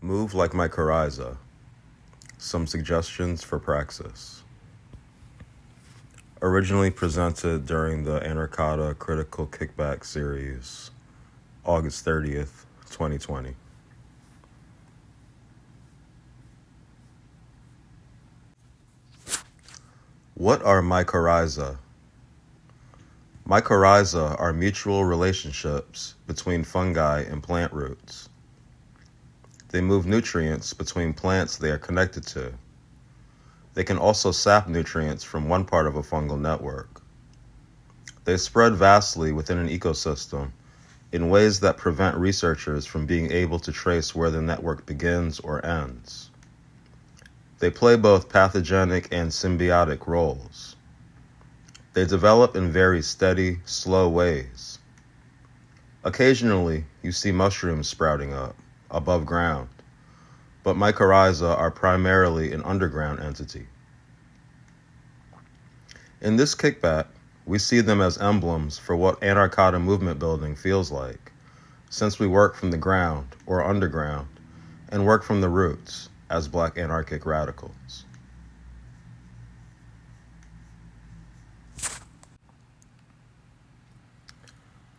Move like mycorrhiza. Some suggestions for praxis. Originally presented during the Anarkata Critical Kickback series, August 30th, 2020. What are mycorrhiza? Mycorrhiza are mutual relationships between fungi and plant roots. They move nutrients between plants they are connected to. They can also sap nutrients from one part of a fungal network. They spread vastly within an ecosystem in ways that prevent researchers from being able to trace where the network begins or ends. They play both pathogenic and symbiotic roles. They develop in very steady, slow ways. Occasionally, you see mushrooms sprouting up above ground, but mycorrhiza are primarily an underground entity. In this kickback, we see them as emblems for what Anarkata movement building feels like, since we work from the ground or underground and work from the roots as Black anarchic radicals.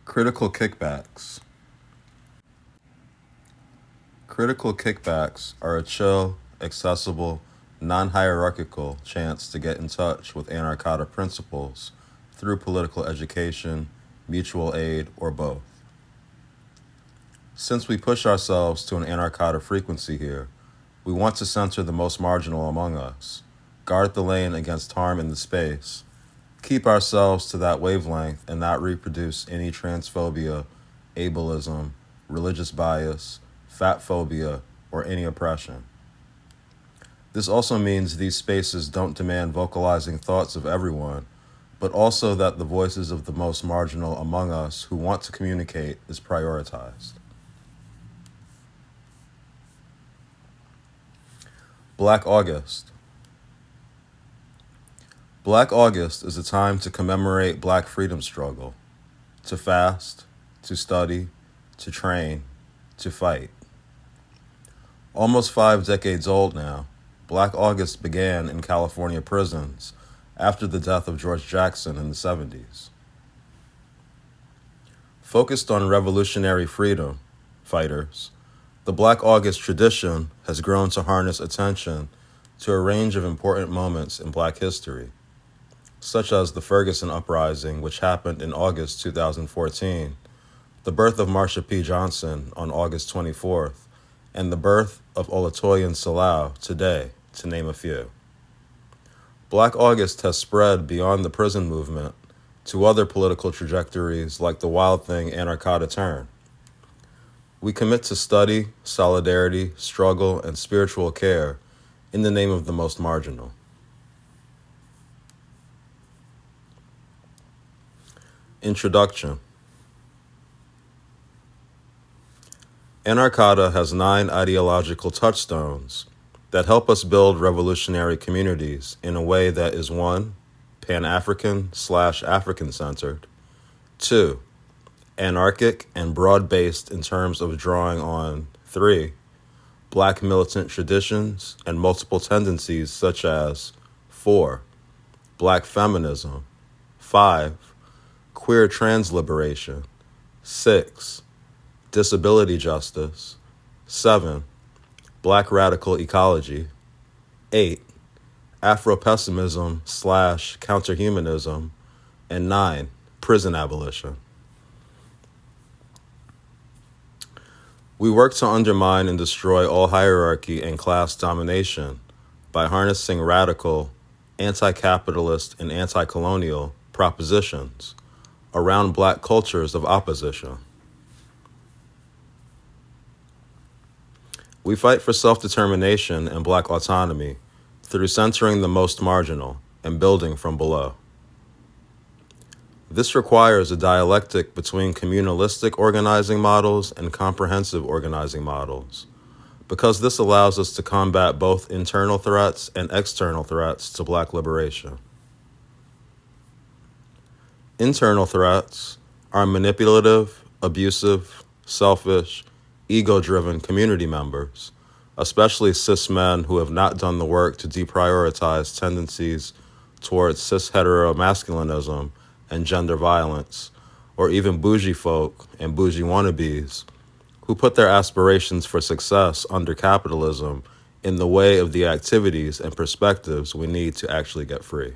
Critical kickbacks. Critical kickbacks are a chill, accessible, non-hierarchical chance to get in touch with Anarkata principles through political education, mutual aid, or both. Since we push ourselves to an Anarkata frequency here, we want to center the most marginal among us, guard the lane against harm in the space, keep ourselves to that wavelength and not reproduce any transphobia, ableism, religious bias, fat phobia, or any oppression. This also means these spaces don't demand vocalizing thoughts of everyone, but also that the voices of the most marginal among us who want to communicate is prioritized. Black August. Black August is a time to commemorate Black freedom struggle, to fast, to study, to train, to fight. Almost 5 decades old now, Black August began in California prisons after the death of George Jackson in the 70s. Focused on revolutionary freedom fighters, the Black August tradition has grown to harness attention to a range of important moments in Black history, such as the Ferguson Uprising, which happened in August 2014, the birth of Marsha P. Johnson on August 24th, and the birth of Olutoyin Salau today, to name a few. Black August has spread beyond the prison movement to other political trajectories like the Wild Thing Anarkata turn. We commit to study, solidarity, struggle, and spiritual care in the name of the most marginal. Introduction. Anarkata has 9 ideological touchstones that help us build revolutionary communities in a way that is 1. Pan-African/African-centered, 2. Anarchic and broad-based in terms of drawing on 3. Black militant traditions and multiple tendencies such as 4. Black feminism, 5. Queer trans liberation, 6. Disability justice, 7. Black radical ecology, 8. Afro-pessimism/counterhumanism, and 9. Prison abolition. We work to undermine and destroy all hierarchy and class domination by harnessing radical, anti-capitalist, and anti-colonial propositions around Black cultures of opposition. We fight for self-determination and Black autonomy through centering the most marginal and building from below. This requires a dialectic between communalistic organizing models and comprehensive organizing models, because this allows us to combat both internal threats and external threats to Black liberation. Internal threats are manipulative, abusive, selfish, ego-driven community members especially cis men who have not done the work to deprioritize tendencies towards cis heteromasculinism and gender violence, or even bougie folk and bougie wannabes who put their aspirations for success under capitalism in the way of the activities and perspectives we need to actually get free.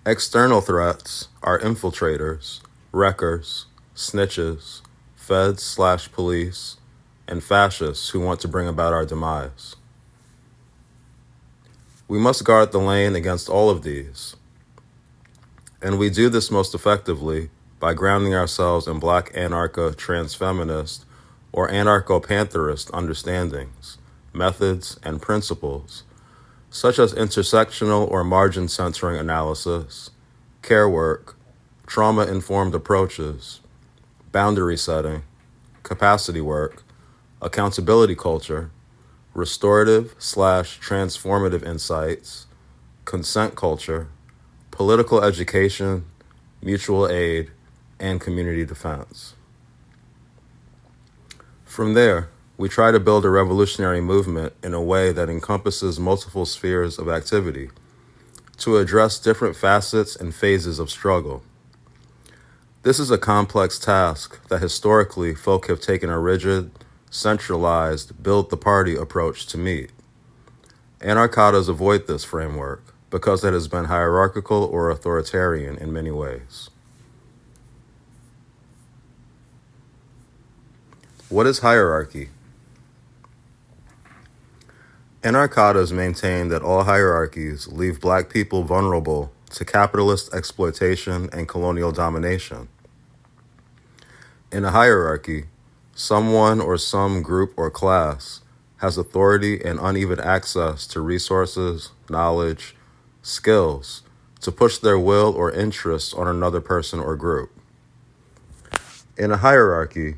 External threats are infiltrators, wreckers, snitches, feds/police, and fascists who want to bring about our demise. We must guard the lane against all of these, and we do this most effectively by grounding ourselves in Black anarcho-transfeminist or anarcho-pantherist understandings, methods, and principles, such as intersectional or margin-centering analysis, care work, trauma-informed approaches, boundary setting, capacity work, accountability culture, restorative/transformative insights, consent culture, political education, mutual aid, and community defense. From there, we try to build a revolutionary movement in a way that encompasses multiple spheres of activity to address different facets and phases of struggle. This is a complex task that historically folk have taken a rigid, centralized, build the party approach to meet. Anarchadas avoid this framework because it has been hierarchical or authoritarian in many ways. What is hierarchy? Anarchadas maintain that all hierarchies leave Black people vulnerable to capitalist exploitation and colonial domination. In a hierarchy, someone or some group or class has authority and uneven access to resources, knowledge, skills to push their will or interests on another person or group. In a hierarchy,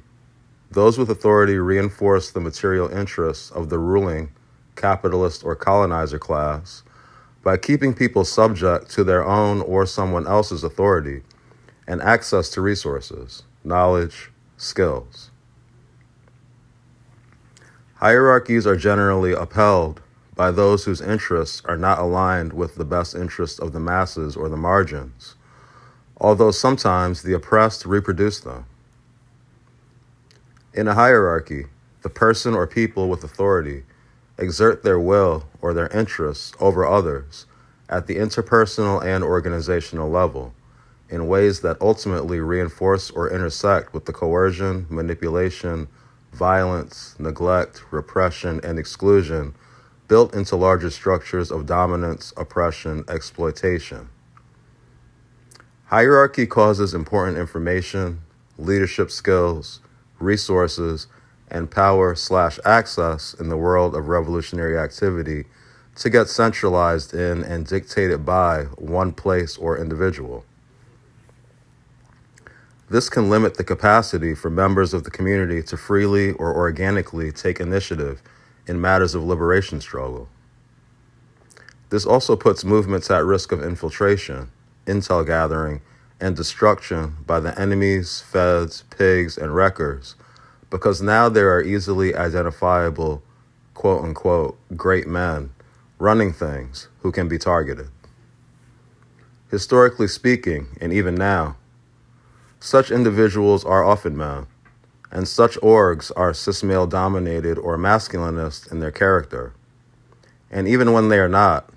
those with authority reinforce the material interests of the ruling capitalist or colonizer class by keeping people subject to their own or someone else's authority and access to resources, knowledge, skills. Hierarchies are generally upheld by those whose interests are not aligned with the best interests of the masses or the margins, although sometimes the oppressed reproduce them. In a hierarchy, the person or people with authority exert their will or their interests over others at the interpersonal and organizational level in ways that ultimately reinforce or intersect with the coercion, manipulation, violence, neglect, repression, and exclusion built into larger structures of dominance, oppression, exploitation. Hierarchy causes important information, leadership skills, resources, and power/access in the world of revolutionary activity to get centralized in and dictated by one place or individual. This can limit the capacity for members of the community to freely or organically take initiative in matters of liberation struggle. This also puts movements at risk of infiltration, intel gathering, and destruction by the enemies, feds, pigs, and wreckers, because now there are easily identifiable, quote-unquote, great men running things who can be targeted. Historically speaking, and even now, such individuals are often men, and such orgs are cis-male dominated or masculinist in their character. And even when they are not,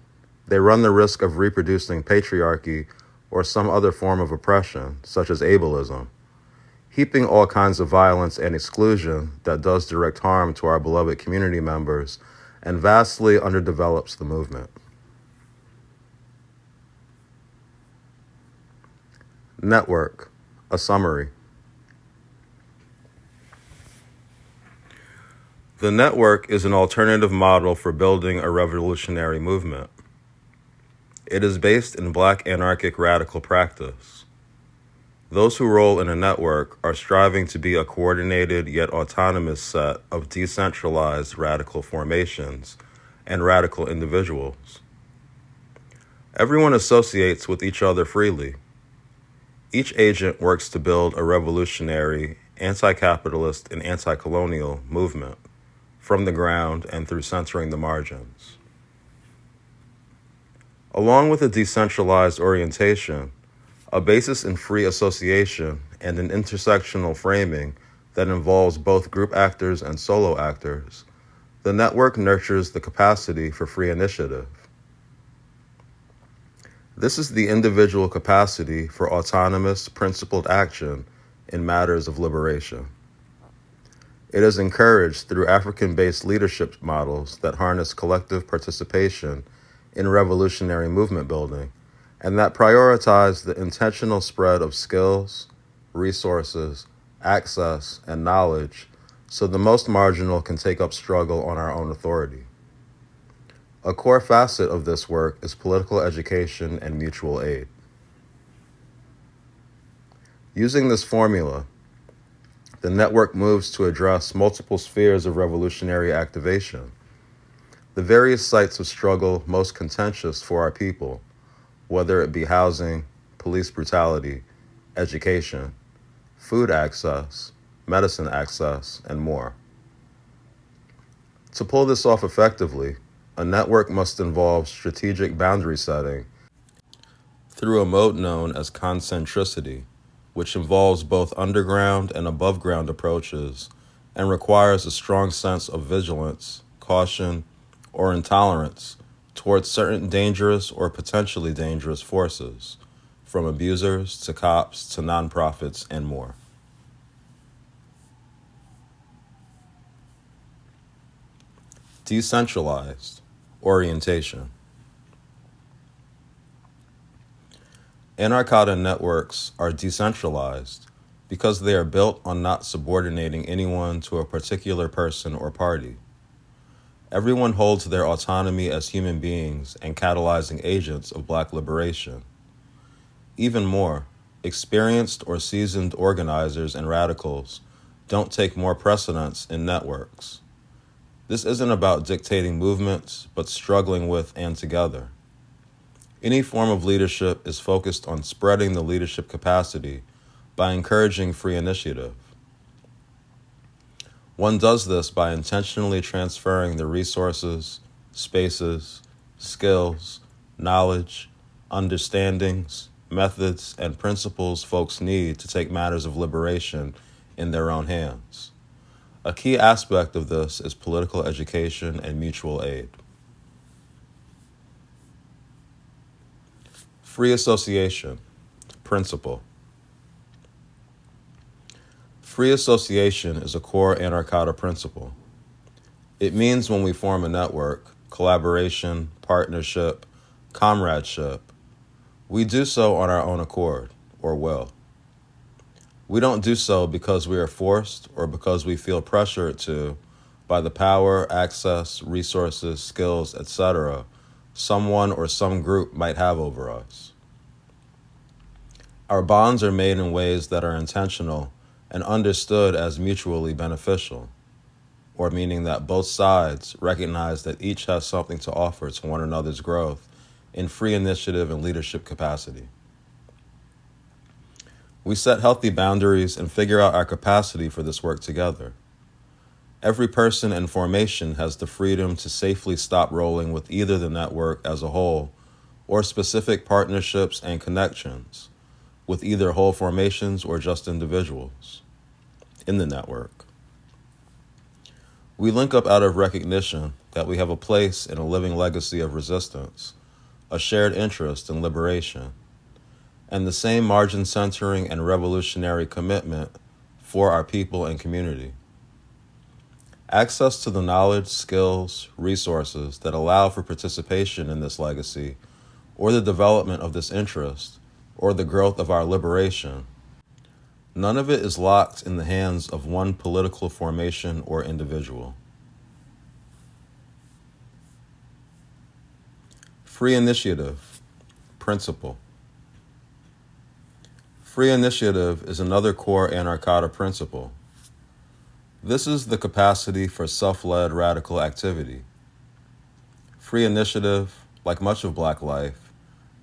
they run the risk of reproducing patriarchy or some other form of oppression, such as ableism, heaping all kinds of violence and exclusion that does direct harm to our beloved community members and vastly underdevelops the movement. Network, a summary. The network is an alternative model for building a revolutionary movement. It is based in Black anarchic radical practice. Those who roll in a network are striving to be a coordinated yet autonomous set of decentralized radical formations and radical individuals. Everyone associates with each other freely. Each agent works to build a revolutionary anti-capitalist, and anti-colonial movement from the ground and through centering the margins. Along with a decentralized orientation, a basis in free association, and an intersectional framing that involves both group actors and solo actors, the network nurtures the capacity for free initiative. This is the individual capacity for autonomous, principled action in matters of liberation. It is encouraged through African-based leadership models that harness collective participation in revolutionary movement building and that prioritize the intentional spread of skills, resources, access, and knowledge so the most marginal can take up struggle on our own authority. A core facet of this work is political education and mutual aid. Using this formula, the network moves to address multiple spheres of revolutionary activation, the various sites of struggle most contentious for our people, whether it be housing, police brutality, education, food access, medicine access, and more. To pull this off effectively, a network must involve strategic boundary setting through a mode known as concentricity, which involves both underground and above-ground approaches and requires a strong sense of vigilance, caution, or intolerance towards certain dangerous or potentially dangerous forces, from abusers to cops to nonprofits and more. Decentralized orientation. Anarkata networks are decentralized because they are built on not subordinating anyone to a particular person or party. Everyone holds their autonomy as human beings and catalyzing agents of Black liberation. Even more, experienced or seasoned organizers and radicals don't take more precedence in networks. This isn't about dictating movements, but struggling with and together. Any form of leadership is focused on spreading the leadership capacity by encouraging free initiative. One does this by intentionally transferring the resources, spaces, skills, knowledge, understandings, methods, and principles folks need to take matters of liberation in their own hands. A key aspect of this is political education and mutual aid. Free association, principle. Free association is a core Anarkata principle. It means when we form a network, collaboration, partnership, comradeship, we do so on our own accord, or will. We don't do so because we are forced or because we feel pressured to by the power, access, resources, skills, etc. someone or some group might have over us. Our bonds are made in ways that are intentional and understood as mutually beneficial, or meaning that both sides recognize that each has something to offer to one another's growth in free initiative and leadership capacity. We set healthy boundaries and figure out our capacity for this work together. Every person in formation has the freedom to safely stop rolling with either the network as a whole or specific partnerships and connections with either whole formations or just individuals in the network. We link up out of recognition that we have a place in a living legacy of resistance, a shared interest in liberation, and the same margin centering and revolutionary commitment for our people and community. Access to the knowledge, skills, resources that allow for participation in this legacy, or the development of this interest, or the growth of our liberation, none of it is locked in the hands of one political formation or individual. Free initiative, principle. Free initiative is another core Anarkata principle. This is the capacity for self-led radical activity. Free initiative, like much of Black life,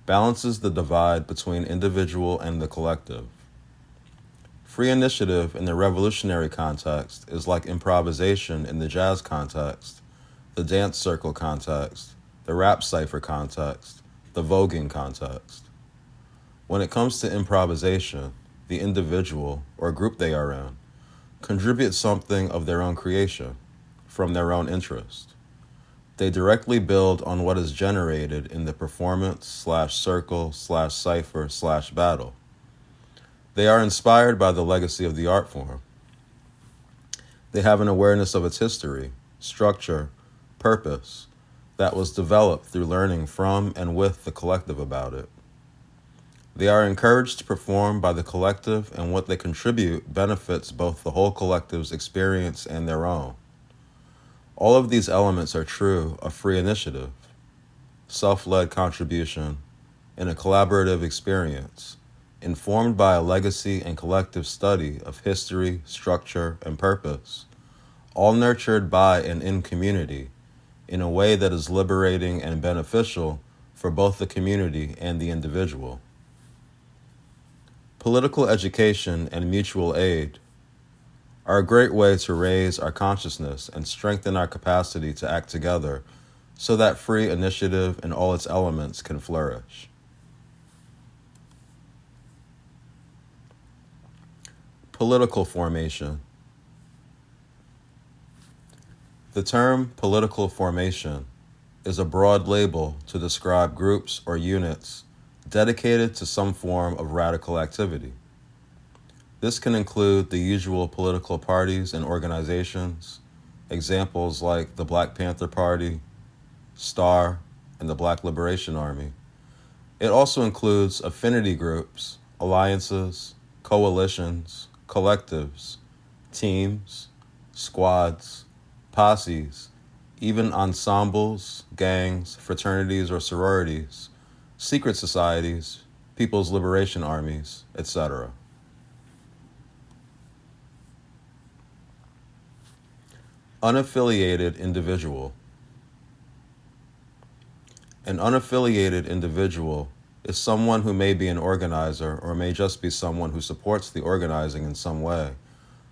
balances the divide between individual and the collective. Free initiative in the revolutionary context is like improvisation in the jazz context, the dance circle context, the rap cipher context, the voguing context. When it comes to improvisation, the individual or group they are in contributes something of their own creation, from their own interest. They directly build on what is generated in the performance/circle/cipher/battle. They are inspired by the legacy of the art form. They have an awareness of its history, structure, purpose that was developed through learning from and with the collective about it. They are encouraged to perform by the collective, and what they contribute benefits both the whole collective's experience and their own. All of these elements are true of free initiative, self-led contribution, and a collaborative experience, informed by a legacy and collective study of history, structure, and purpose, all nurtured by and in community in a way that is liberating and beneficial for both the community and the individual. Political education and mutual aid are a great way to raise our consciousness and strengthen our capacity to act together so that free initiative and all its elements can flourish. Political formation. The term political formation is a broad label to describe groups or units dedicated to some form of radical activity. This can include the usual political parties and organizations, examples like the Black Panther Party, STAR, and the Black Liberation Army. It also includes affinity groups, alliances, coalitions, collectives, teams, squads, posses, even ensembles, gangs, fraternities or sororities, secret societies, people's liberation armies, etc. Unaffiliated individual. An unaffiliated individual is someone who may be an organizer or may just be someone who supports the organizing in some way,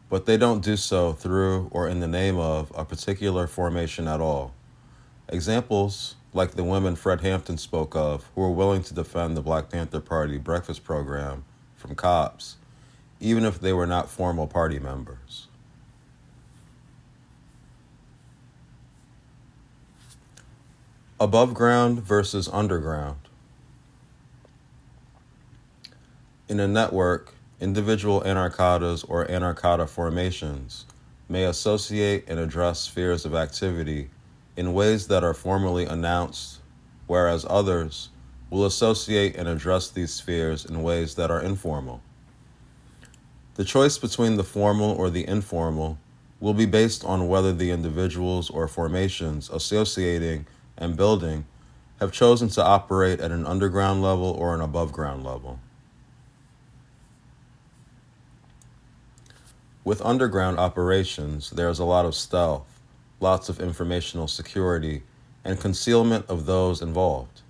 but they don't do so through or in the name of a particular formation at all. Examples like the women Fred Hampton spoke of, who were willing to defend the Black Panther Party breakfast program from cops, even if they were not formal party members. Above ground versus underground. In a network, individual anarchadas or anarchada formations may associate and address spheres of activity in ways that are formally announced, whereas others will associate and address these spheres in ways that are informal. The choice between the formal or the informal will be based on whether the individuals or formations associating and building have chosen to operate at an underground level or an above ground level. With underground operations, there is a lot of stealth, lots of informational security, and concealment of those involved.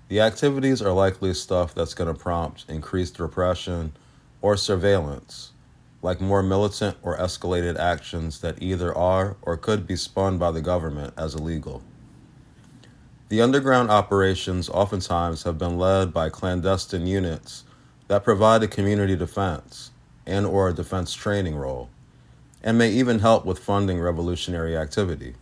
The activities are likely stuff that's going to prompt increased repression or surveillance, like more militant or escalated actions that either are or could be spun by the government as illegal. The underground operations oftentimes have been led by clandestine units that provide a community defense and or a defense training role, and may even help with funding revolutionary activity.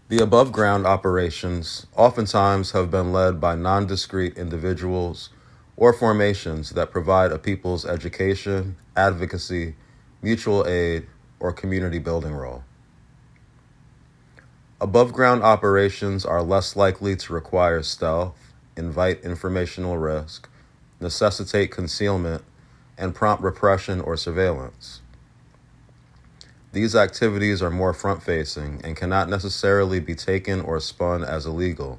The above-ground operations oftentimes have been led by non-discrete individuals or formations that provide a people's education, advocacy, mutual aid, or community building role. Above-ground operations are less likely to require stealth, invite informational risk, necessitate concealment, and prompt repression or surveillance. These activities are more front-facing and cannot necessarily be taken or spun as illegal,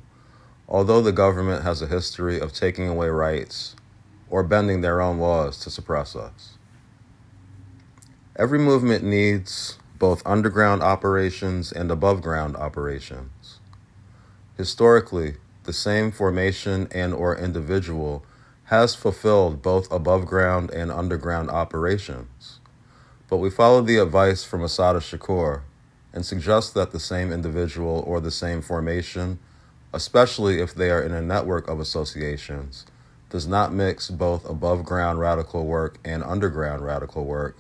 although the government has a history of taking away rights or bending their own laws to suppress us. Every movement needs both underground operations and above-ground operations. Historically, the same formation and or individual has fulfilled both above ground and underground operations. But we follow the advice from Assata Shakur and suggest that the same individual or the same formation, especially if they are in a network of associations, does not mix both above ground radical work and underground radical work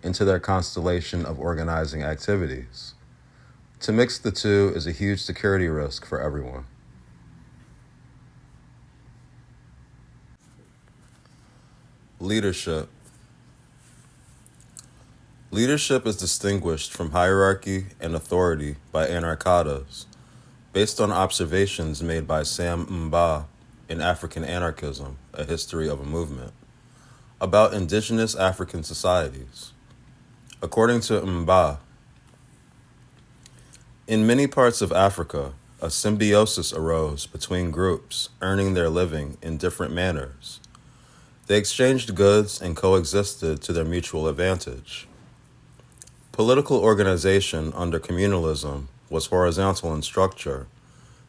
into their constellation of organizing activities. To mix the two is a huge security risk for everyone. Leadership. Leadership is distinguished from hierarchy and authority by Anarchatas, based on observations made by Sam Mba in African Anarchism, A History of a Movement, about indigenous African societies. According to Mba, in many parts of Africa, a symbiosis arose between groups earning their living in different manners. They exchanged goods and coexisted to their mutual advantage. Political organization under communalism was horizontal in structure,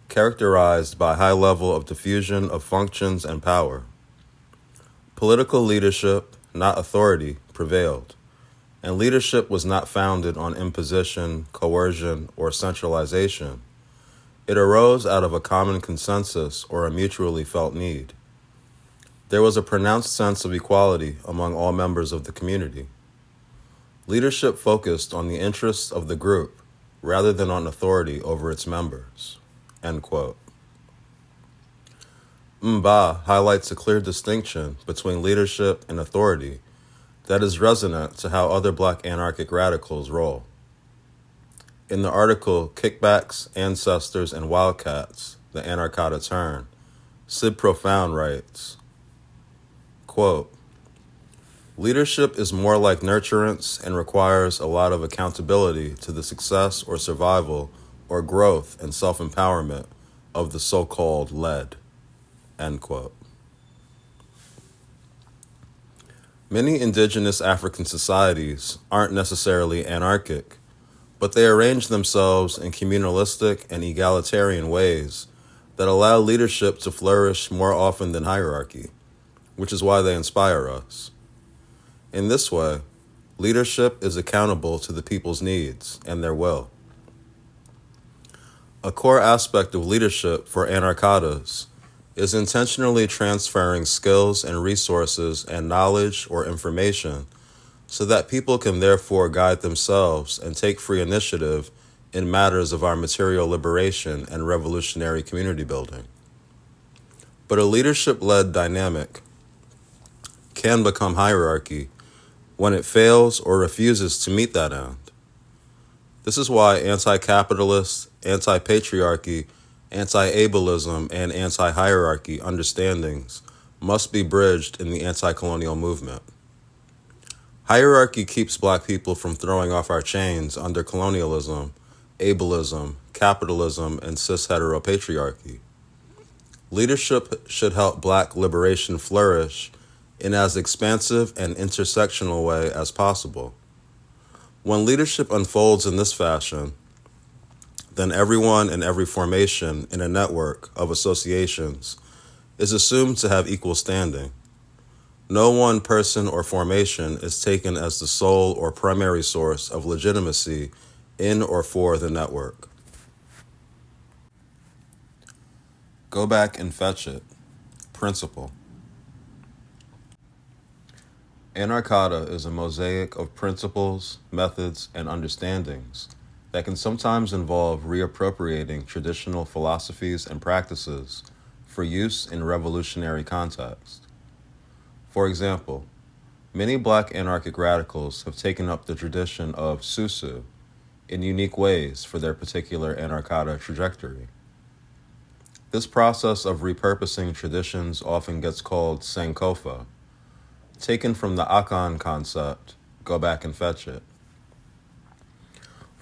characterized by high level of diffusion of functions and power. Political leadership, not authority, prevailed, and leadership was not founded on imposition, coercion, or centralization. It arose out of a common consensus or a mutually felt need. There was a pronounced sense of equality among all members of the community. Leadership focused on the interests of the group rather than on authority over its members." End quote. Mba highlights a clear distinction between leadership and authority that is resonant to how other Black anarchic radicals roll. In the article Kickbacks, Ancestors, and Wildcats, the Anarchata Turn, Sid Profound writes, quote, "Leadership is more like nurturance and requires a lot of accountability to the success or survival or growth and self-empowerment of the so-called led." End quote. Many indigenous African societies aren't necessarily anarchic, but they arrange themselves in communalistic and egalitarian ways that allow leadership to flourish more often than hierarchy, which is why they inspire us. In this way, leadership is accountable to the people's needs and their will. A core aspect of leadership for Anarchatas is intentionally transferring skills and resources and knowledge or information so that people can therefore guide themselves and take free initiative in matters of our material liberation and revolutionary community building. But a leadership-led dynamic can become hierarchy when it fails or refuses to meet that end. This is why anti-capitalist, anti-patriarchy, anti-ableism, and anti-hierarchy understandings must be bridged in the anti-colonial movement. Hierarchy keeps Black people from throwing off our chains under colonialism, ableism, capitalism, and cis-heteropatriarchy. Leadership should help Black liberation flourish in as expansive and intersectional way as possible. When leadership unfolds in this fashion, then everyone in every formation in a network of associations is assumed to have equal standing. No one person or formation is taken as the sole or primary source of legitimacy in or for the network. Go back and fetch it. Principle. Anarchata is a mosaic of principles, methods, and understandings that can sometimes involve reappropriating traditional philosophies and practices for use in revolutionary context. For example, many Black anarchic radicals have taken up the tradition of Susu in unique ways for their particular Anarchata trajectory. This process of repurposing traditions often gets called Sankofa, taken from the Akan concept, go back and fetch it.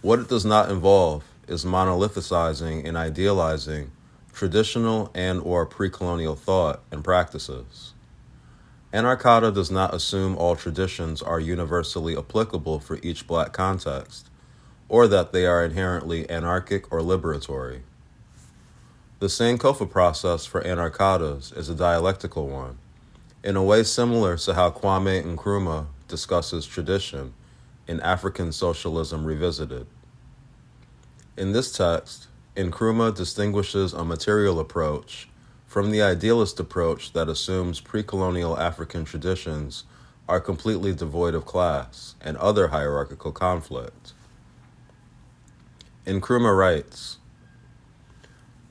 What it does not involve is monolithicizing and idealizing traditional and or pre-colonial thought and practices. Anarchata does not assume all traditions are universally applicable for each Black context, or that they are inherently anarchic or liberatory. The Sankofa process for Anarchatas is a dialectical one, in a way similar to how Kwame Nkrumah discusses tradition in African Socialism Revisited. In this text, Nkrumah distinguishes a material approach from the idealist approach that assumes pre-colonial African traditions are completely devoid of class and other hierarchical conflict. Nkrumah writes,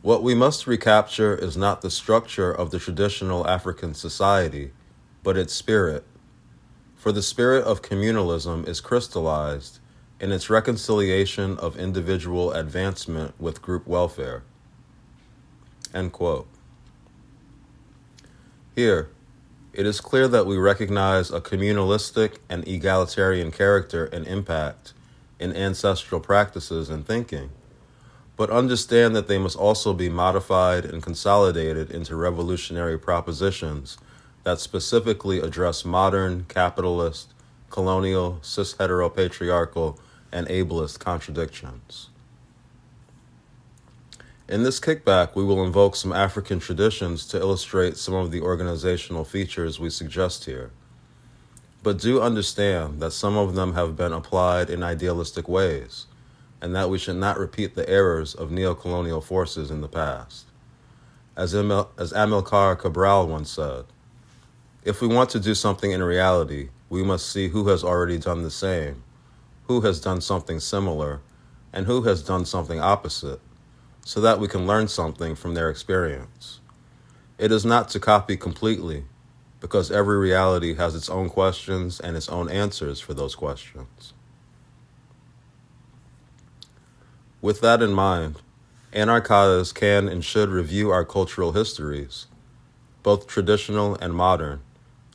"What we must recapture is not the structure of the traditional African society, but its spirit. For the spirit of communalism is crystallized in its reconciliation of individual advancement with group welfare." End quote. Here, it is clear that we recognize a communalistic and egalitarian character and impact in ancestral practices and thinking, but understand that they must also be modified and consolidated into revolutionary propositions that specifically address modern, capitalist, colonial, cis-heteropatriarchal, and ableist contradictions. In this kickback, we will invoke some African traditions to illustrate some of the organizational features we suggest here. But do understand that some of them have been applied in idealistic ways, and that we should not repeat the errors of neocolonial forces in the past. As Amilcar Cabral once said, "If we want to do something in reality, we must see who has already done the same, who has done something similar, and who has done something opposite, so that we can learn something from their experience. It is not to copy completely, because every reality has its own questions and its own answers for those questions." With that in mind, anarchadas can and should review our cultural histories, both traditional and modern,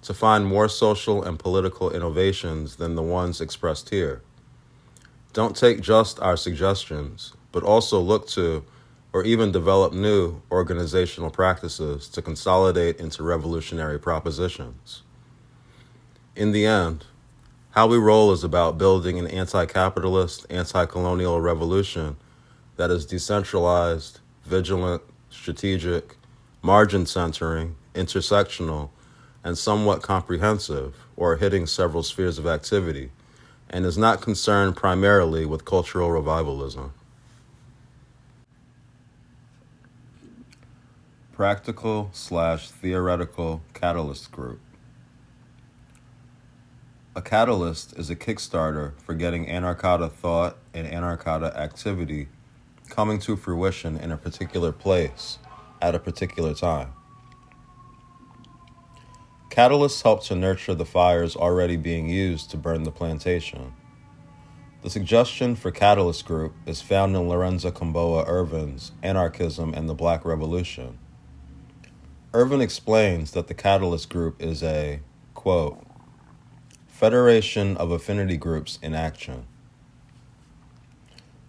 to find more social and political innovations than the ones expressed here. Don't take just our suggestions, but also look to or even develop new organizational practices to consolidate into revolutionary propositions. In the end, how we roll is about building an anti-capitalist, anti-colonial revolution that is decentralized, vigilant, strategic, margin-centering, intersectional, and somewhat comprehensive, or hitting several spheres of activity, and is not concerned primarily with cultural revivalism. Practical/theoretical catalyst group. A catalyst is a kickstarter for getting anarchada thought and anarchada activity coming to fruition in a particular place at a particular time. Catalysts help to nurture the fires already being used to burn the plantation. The suggestion for Catalyst Group is found in Lorenzo Komboa Ervin's Anarchism and the Black Revolution. Ervin explains that the Catalyst Group is a, quote, federation of affinity groups in action.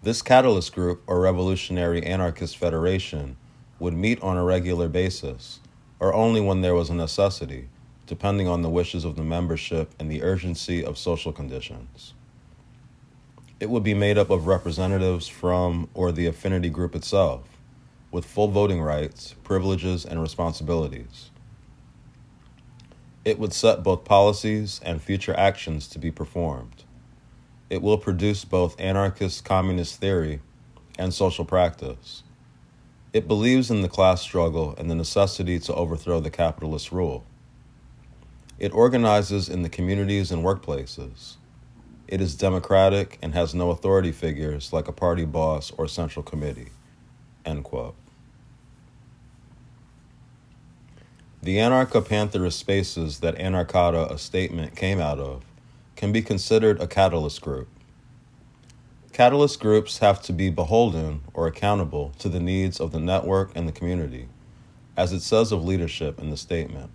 This Catalyst Group, or Revolutionary Anarchist Federation, would meet on a regular basis, or only when there was a necessity, depending on the wishes of the membership and the urgency of social conditions. It would be made up of representatives from or the affinity group itself, with full voting rights, privileges, and responsibilities. It would set both policies and future actions to be performed. It will produce both anarchist communist theory and social practice. It believes in the class struggle and the necessity to overthrow the capitalist rule. It organizes in the communities and workplaces. It is democratic and has no authority figures like a party boss or central committee. End quote. The anarcho-pantherist spaces that Anarchada, a statement, came out of can be considered a catalyst group. Catalyst groups have to be beholden or accountable to the needs of the network and the community, as it says of leadership in the statement,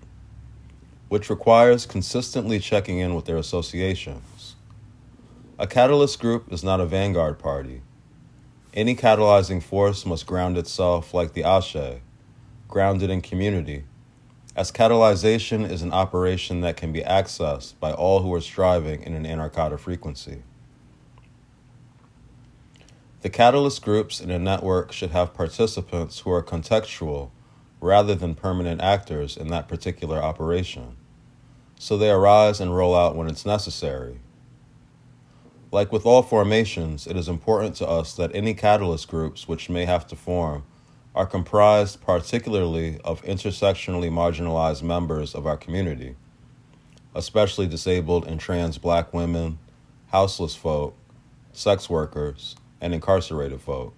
which requires consistently checking in with their associations. A catalyst group is not a vanguard party. Any catalyzing force must ground itself like the Ashe, grounded in community, as catalyzation is an operation that can be accessed by all who are striving in an anarchada frequency. The catalyst groups in a network should have participants who are contextual rather than permanent actors in that particular operation. so they arise and roll out when it's necessary. Like with all formations, it is important to us that any catalyst groups which may have to form are comprised particularly of intersectionally marginalized members of our community, especially disabled and trans Black women, houseless folk, sex workers, and incarcerated folk.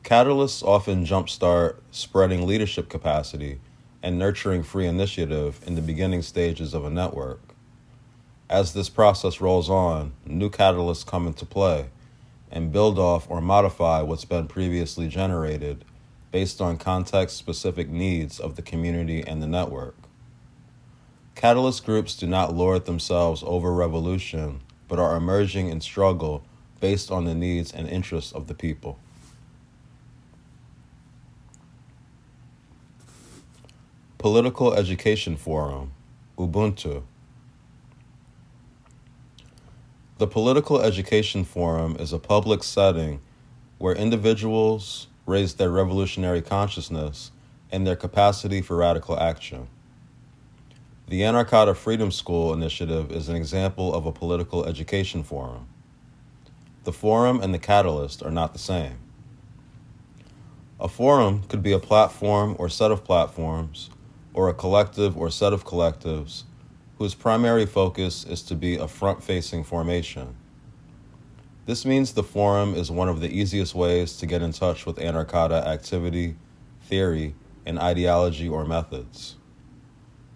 Catalysts often jumpstart spreading leadership capacity and nurturing free initiative in the beginning stages of a network. As this process rolls on, new catalysts come into play and build off or modify what's been previously generated based on context-specific needs of the community and the network. Catalyst groups do not lord themselves over revolution, but are emerging in struggle based on the needs and interests of the people. Political Education Forum, Ubuntu. The Political Education Forum is a public setting where individuals raise their revolutionary consciousness and their capacity for radical action. The Anarkata Freedom School initiative is an example of a political education forum. The forum and the catalyst are not the same. A forum could be a platform or set of platforms, or a collective or set of collectives whose primary focus is to be a front-facing formation. This means the forum is one of the easiest ways to get in touch with Anarkata activity, theory, and ideology or methods.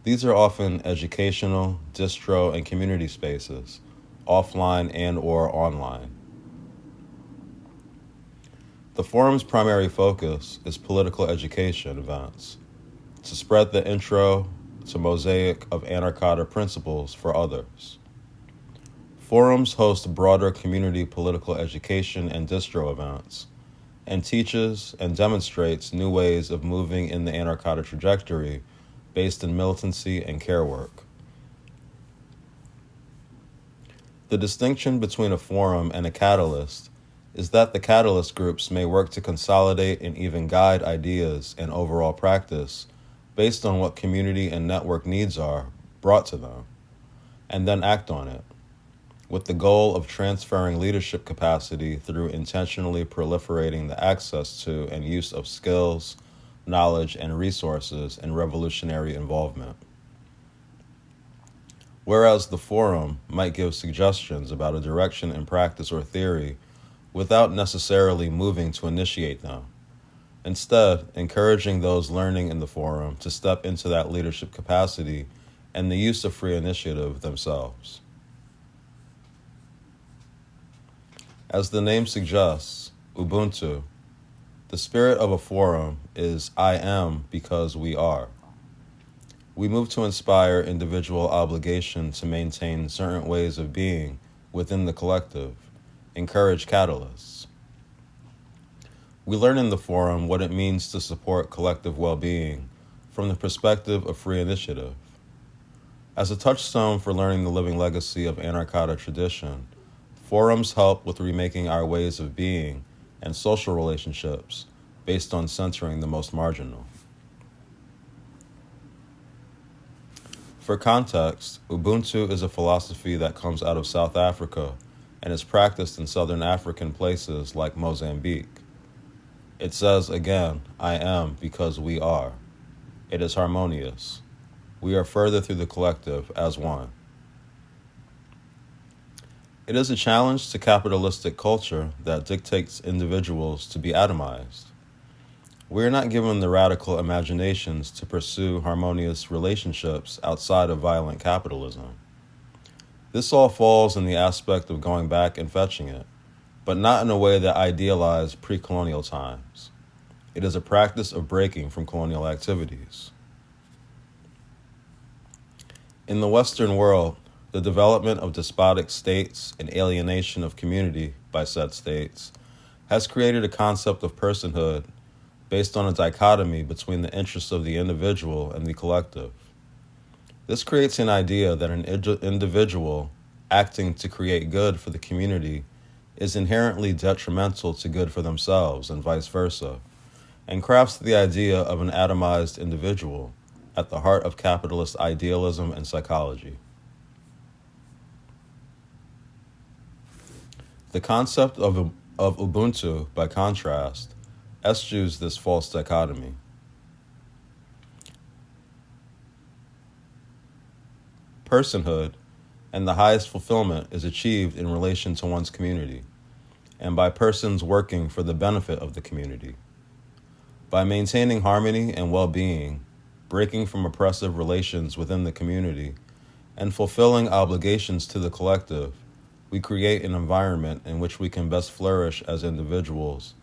These are often educational, distro, and community spaces, offline and or online. The forum's primary focus is political education events, to spread the intro to mosaic of Anarkata principles for others. Forums host broader community political education and distro events, and teaches and demonstrates new ways of moving in the Anarkata trajectory based in militancy and care work. The distinction between a forum and a catalyst is that the catalyst groups may work to consolidate and even guide ideas and overall practice based on what community and network needs are brought to them, and then act on it, with the goal of transferring leadership capacity through intentionally proliferating the access to and use of skills, knowledge, and resources in revolutionary involvement. Whereas the forum might give suggestions about a direction in practice or theory without necessarily moving to initiate them, instead encouraging those learning in the forum to step into that leadership capacity and the use of free initiative themselves. As the name suggests, Ubuntu, the spirit of a forum is I am because we are. We move to inspire individual obligation to maintain certain ways of being within the collective, encourage catalysts. We learn in the forum what it means to support collective well-being from the perspective of free initiative. As a touchstone for learning the living legacy of Anarkata tradition, forums help with remaking our ways of being and social relationships based on centering the most marginal. For context, Ubuntu is a philosophy that comes out of South Africa and is practiced in Southern African places like Mozambique. It says again, I am because we are. It is harmonious. We are further through the collective as one. It is a challenge to capitalistic culture that dictates individuals to be atomized. We are not given the radical imaginations to pursue harmonious relationships outside of violent capitalism. This all falls in the aspect of going back and fetching it, but not in a way that idealized pre-colonial times. It is a practice of breaking from colonial activities. In the Western world, the development of despotic states and alienation of community by said states has created a concept of personhood based on a dichotomy between the interests of the individual and the collective. This creates an idea that an individual acting to create good for the community is inherently detrimental to good for themselves and vice versa, and crafts the idea of an atomized individual at the heart of capitalist idealism and psychology. The concept of Ubuntu, by contrast, eschews this false dichotomy. Personhood and the highest fulfillment is achieved in relation to one's community, and by persons working for the benefit of the community. By maintaining harmony and well-being, breaking from oppressive relations within the community, and fulfilling obligations to the collective, we create an environment in which we can best flourish as individuals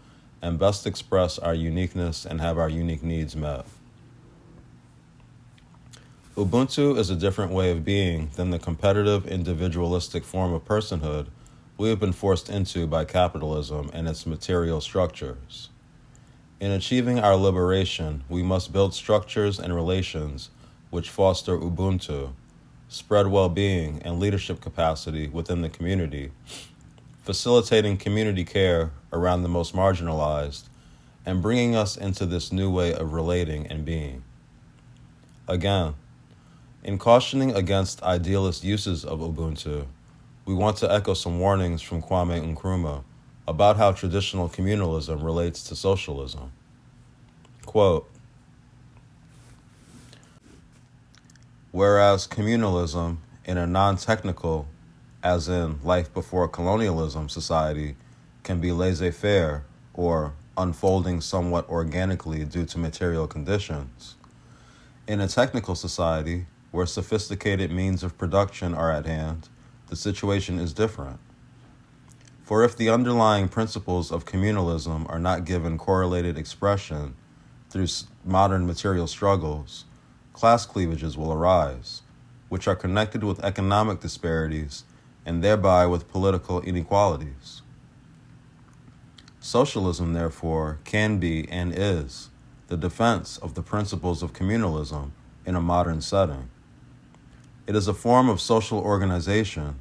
and best express our uniqueness and have our unique needs met. Ubuntu is a different way of being than the competitive, individualistic form of personhood we have been forced into by capitalism and its material structures. In achieving our liberation, we must build structures and relations which foster Ubuntu, spread well-being and leadership capacity within the community, facilitating community care around the most marginalized, and bringing us into this new way of relating and being. Again, in cautioning against idealist uses of Ubuntu, we want to echo some warnings from Kwame Nkrumah about how traditional communalism relates to socialism. Quote, whereas communalism in a non-technical, as in life before colonialism society, can be laissez-faire or unfolding somewhat organically due to material conditions, in a technical society where sophisticated means of production are at hand, the situation is different. For if the underlying principles of communalism are not given correlated expression through modern material struggles, class cleavages will arise, which are connected with economic disparities and thereby with political inequalities. Socialism, therefore, can be and is the defense of the principles of communalism in a modern setting. It is a form of social organization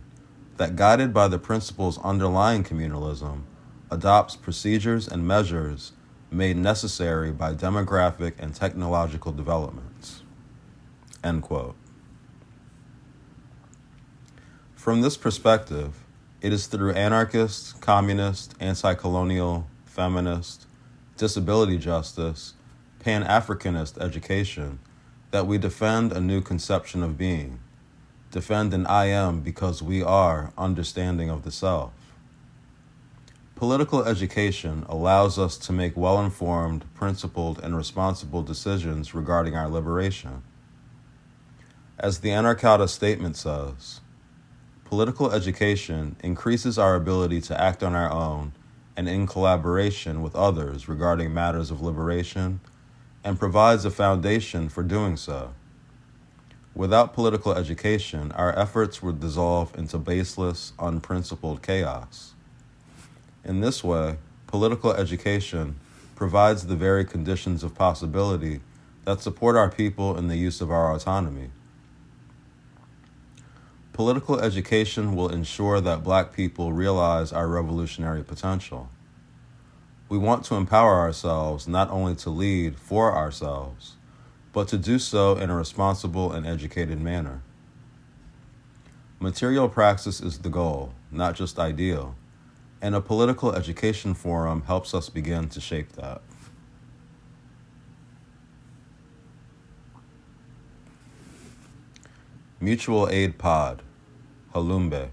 that, guided by the principles underlying communalism, adopts procedures and measures made necessary by demographic and technological developments. End quote. From this perspective, it is through anarchist, communist, anti-colonial, feminist, disability justice, Pan-Africanist education that we defend a new conception of being, defend an I am because we are understanding of the self. Political education allows us to make well-informed, principled, and responsible decisions regarding our liberation. As the Anarchata statement says, political education increases our ability to act on our own and in collaboration with others regarding matters of liberation, and provides a foundation for doing so. Without political education, our efforts would dissolve into baseless, unprincipled chaos. In this way, political education provides the very conditions of possibility that support our people in the use of our autonomy. Political education will ensure that Black people realize our revolutionary potential. We want to empower ourselves not only to lead for ourselves, but to do so in a responsible and educated manner. Material praxis is the goal, not just ideal, and a political education forum helps us begin to shape that. Mutual Aid Pod, Halumbe.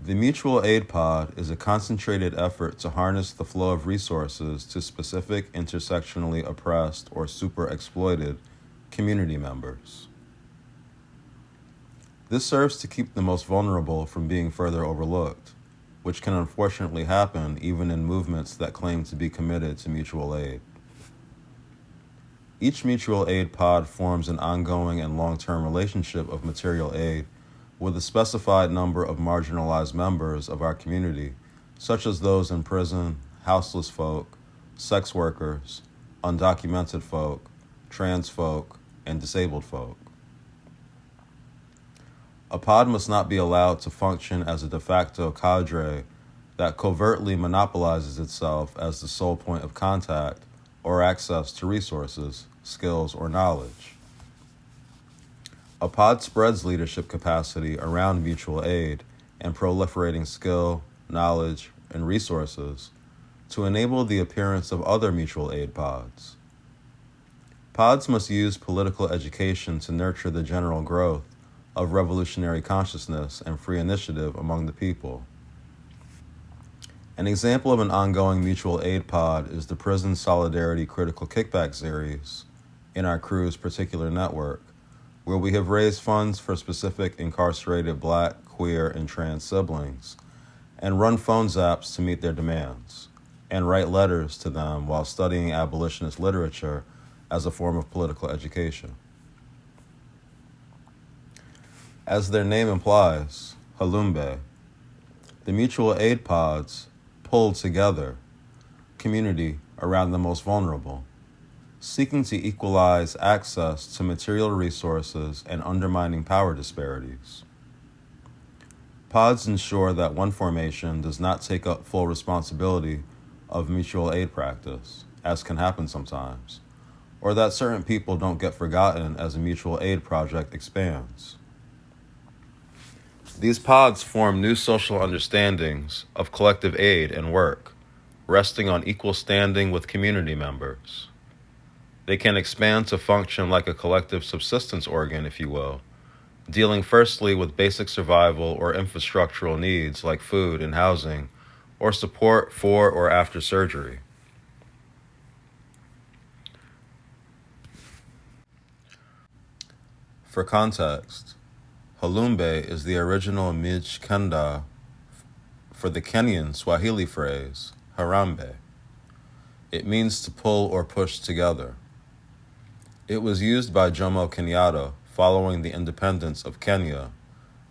The Mutual Aid Pod is a concentrated effort to harness the flow of resources to specific intersectionally oppressed or super-exploited community members. This serves to keep the most vulnerable from being further overlooked, which can unfortunately happen even in movements that claim to be committed to mutual aid. Each mutual aid pod forms an ongoing and long-term relationship of material aid with a specified number of marginalized members of our community, such as those in prison, houseless folk, sex workers, undocumented folk, trans folk, and disabled folk. A pod must not be allowed to function as a de facto cadre that covertly monopolizes itself as the sole point of contact or access to resources, skills, or knowledge. A pod spreads leadership capacity around mutual aid and proliferating skill, knowledge, and resources to enable the appearance of other mutual aid pods. Pods must use political education to nurture the general growth of revolutionary consciousness and free initiative among the people. An example of an ongoing mutual aid pod is the Prison Solidarity Critical Kickback series in our crew's particular network, where we have raised funds for specific incarcerated Black, queer, and trans siblings, and run phone zaps to meet their demands, and write letters to them while studying abolitionist literature as a form of political education. As their name implies, Halumbe, the mutual aid pods pull together community around the most vulnerable, seeking to equalize access to material resources and undermining power disparities. Pods ensure that one formation does not take up full responsibility of mutual aid practice, as can happen sometimes, or that certain people don't get forgotten as a mutual aid project expands. These pods form new social understandings of collective aid and work, resting on equal standing with community members. They can expand to function like a collective subsistence organ, if you will, dealing firstly with basic survival or infrastructural needs like food and housing, or support for or after surgery. For context, Halumbe is the original Mijkenda for the Kenyan Swahili phrase, harambe. It means to pull or push together. It was used by Jomo Kenyatta following the independence of Kenya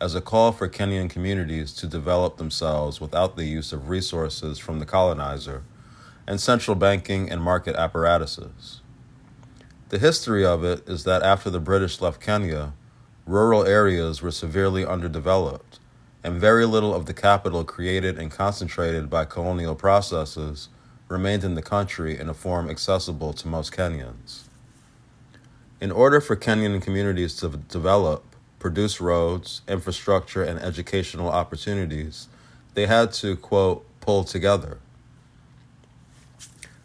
as a call for Kenyan communities to develop themselves without the use of resources from the colonizer and central banking and market apparatuses. The history of it is that after the British left Kenya, rural areas were severely underdeveloped, and very little of the capital created and concentrated by colonial processes remained in the country in a form accessible to most Kenyans. In order for Kenyan communities to develop, produce roads, infrastructure, and educational opportunities, they had to, quote, pull together.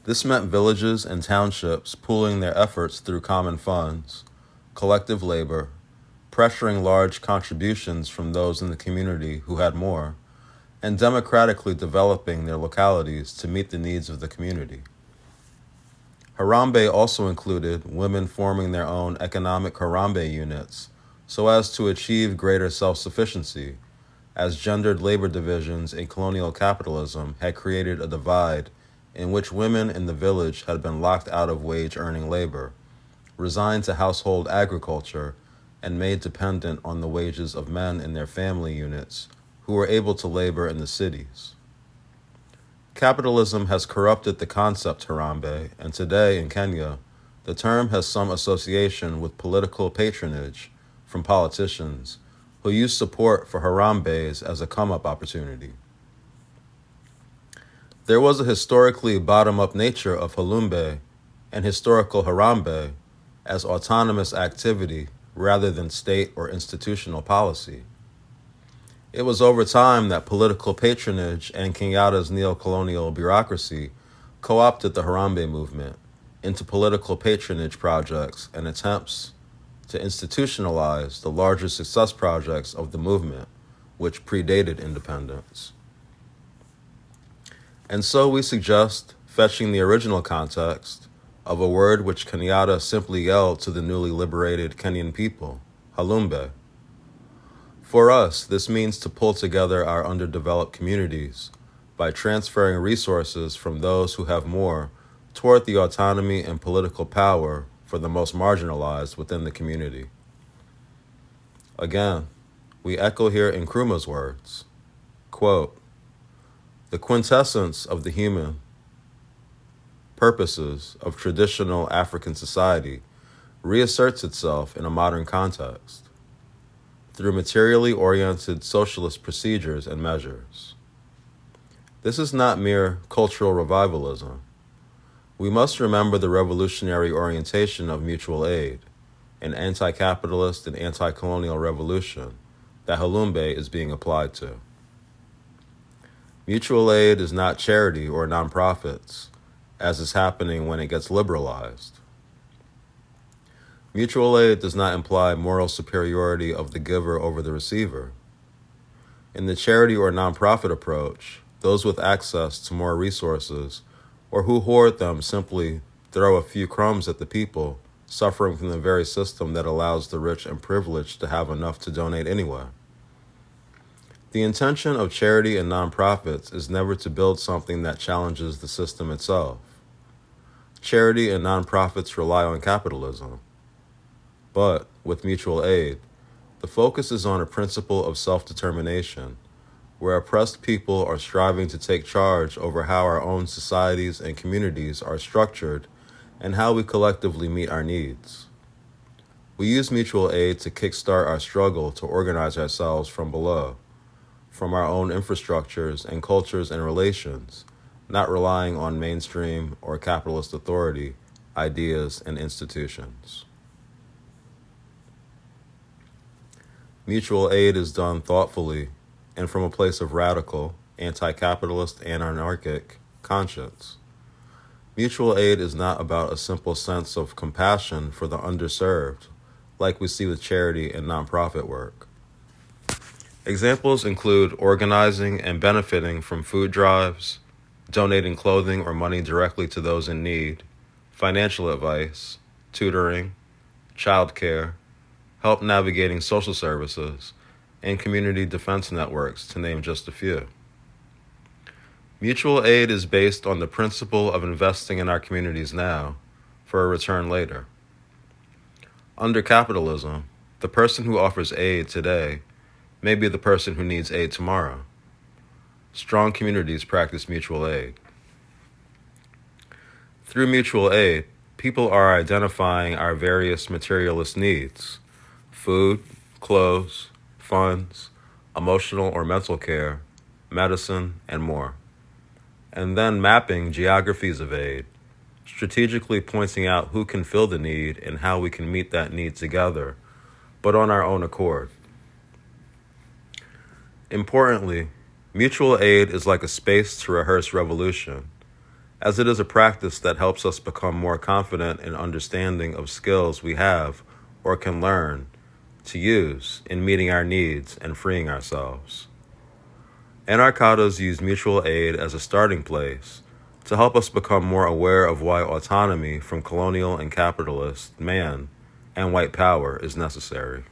This meant villages and townships pooling their efforts through common funds, collective labor, pressuring large contributions from those in the community who had more, and democratically developing their localities to meet the needs of the community. Harambe also included women forming their own economic Harambe units so as to achieve greater self-sufficiency, as gendered labor divisions in colonial capitalism had created a divide in which women in the village had been locked out of wage-earning labor, resigned to household agriculture, and made dependent on the wages of men in their family units who were able to labor in the cities. Capitalism has corrupted the concept Harambe, and today in Kenya, the term has some association with political patronage from politicians who use support for Harambes as a come-up opportunity. There was a historically bottom-up nature of Halumbe and historical Harambe as autonomous activity rather than state or institutional policy. It was over time that political patronage and Kenyatta's neo-colonial bureaucracy co-opted the Harambe movement into political patronage projects and attempts to institutionalize the larger success projects of the movement, which predated independence. And so we suggest fetching the original context of a word which Kenyatta simply yelled to the newly liberated Kenyan people, Halumbe. For us, this means to pull together our underdeveloped communities by transferring resources from those who have more toward the autonomy and political power for the most marginalized within the community. Again, we echo here Nkrumah's words, quote, "The quintessence of the human purposes of traditional African society reasserts itself in a modern context through materially oriented socialist procedures and measures. This is not mere cultural revivalism, We must remember the revolutionary orientation of mutual aid, an anti-capitalist and anti-colonial revolution that Halumbe is being applied to. Mutual aid is not charity or nonprofits, as is happening when it gets liberalized. Mutual aid does not imply moral superiority of the giver over the receiver. In the charity or nonprofit approach, those with access to more resources or who hoard them simply throw a few crumbs at the people suffering from the very system that allows the rich and privileged to have enough to donate anyway. The intention of charity and nonprofits is never to build something that challenges the system itself. Charity and nonprofits rely on capitalism. But, with mutual aid, the focus is on a principle of self-determination, where oppressed people are striving to take charge over how our own societies and communities are structured and how we collectively meet our needs. We use mutual aid to kickstart our struggle to organize ourselves from below, from our own infrastructures and cultures and relations, not relying on mainstream or capitalist authority, ideas, and institutions. Mutual aid is done thoughtfully and from a place of radical, anti-capitalist, and anarchic conscience. Mutual aid is not about a simple sense of compassion for the underserved, like we see with charity and nonprofit work. Examples include organizing and benefiting from food drives, donating clothing or money directly to those in need, financial advice, tutoring, childcare, help navigating social services, and community defense networks, to name just a few. Mutual aid is based on the principle of investing in our communities now for a return later. Under capitalism, the person who offers aid today may be the person who needs aid tomorrow. Strong communities practice mutual aid. Through mutual aid, people are identifying our various materialist needs: food, clothes, funds, emotional or mental care, medicine, and more, and then mapping geographies of aid, strategically pointing out who can fill the need and how we can meet that need together, but on our own accord. Importantly, mutual aid is like a space to rehearse revolution, as it is a practice that helps us become more confident in understanding of skills we have or can learn to use in meeting our needs and freeing ourselves. Anarchados use mutual aid as a starting place to help us become more aware of why autonomy from colonial and capitalist man and white power is necessary.